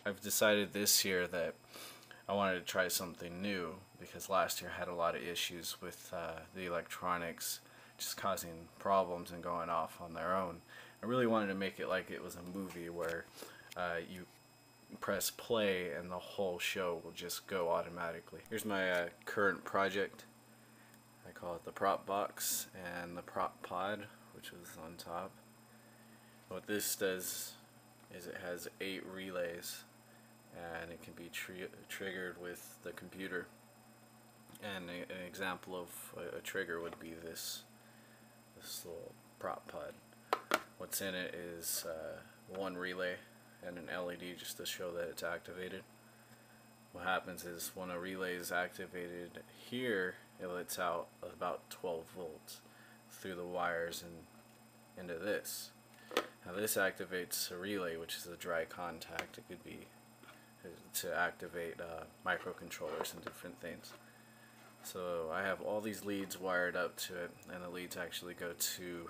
I've decided this year that I wanted to try something new because last year I had a lot of issues with the electronics just causing problems and going off on their own. I really wanted to make it like it was a movie where you press play and the whole show will just go automatically. Here's my current project. I call it the prop box and the prop pod, which was on top. What this does is it has 8 relays and it can be triggered with the computer. And an example of a trigger would be this little prop pod. What's in it is one relay and an LED just to show that it's activated. What happens is when a relay is activated here, it lets out about 12 volts through the wires and into this. Now this activates a relay, which is a dry contact. It could be to activate microcontrollers and different things. So I have all these leads wired up to it, and the leads actually go to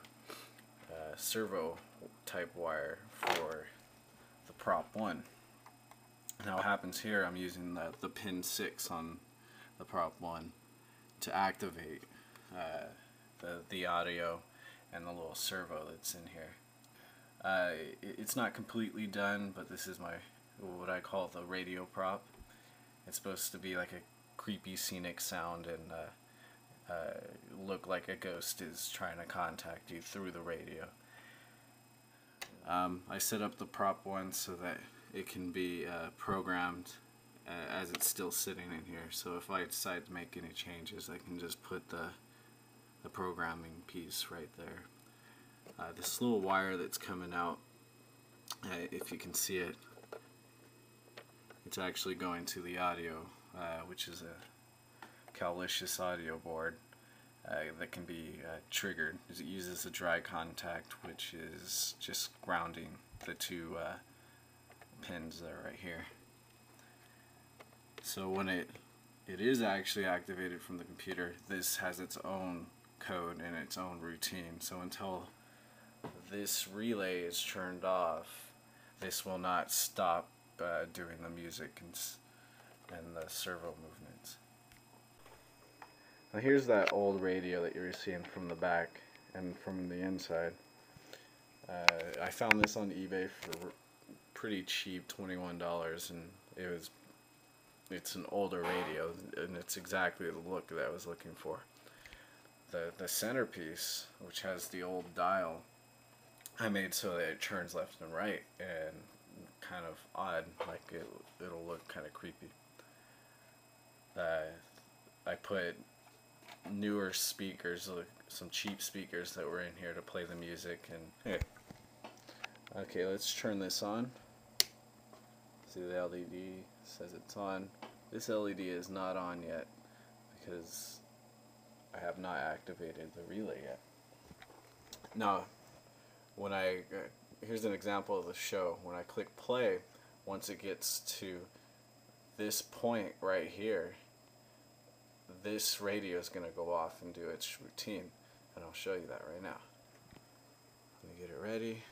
servo type wire for the prop 1. Now what happens here, I'm using the pin 6 on the prop 1 to activate the audio and the little servo that's in here. It's not completely done, but this is what I call the radio prop. It's supposed to be like a creepy scenic sound and look like a ghost is trying to contact you through the radio. I set up the prop 1 so that it can be programmed as it's still sitting in here. So if I decide to make any changes, I can just put the programming piece right there. This little wire that's coming out, if you can see it, it's actually going to the audio, which is a Calicious audio board that can be triggered. It uses a dry contact, which is just grounding the 2 pins that are right here. So when it is actually activated from the computer, this has its own code and its own routine. So until this relay is turned off, this will not stop doing the music and the servo movements. Now here's that old radio that you were seeing from the back and from the inside. I found this on eBay for pretty cheap, $21, and it's an older radio, and it's exactly the look that I was looking for. The centerpiece, which has the old dial, I made so that it turns left and right, and kind of odd, like it'll look kind of creepy. I put newer speakers, like some cheap speakers that were in here to play the music. And okay, let's turn this on. See, the LED says it's on. This LED is not on yet because I have not activated the relay yet. Now, when here's an example of the show. When I click play, once it gets to this point right here, this radio is going to go off and do its routine, and I'll show you that right now. Let me get it ready.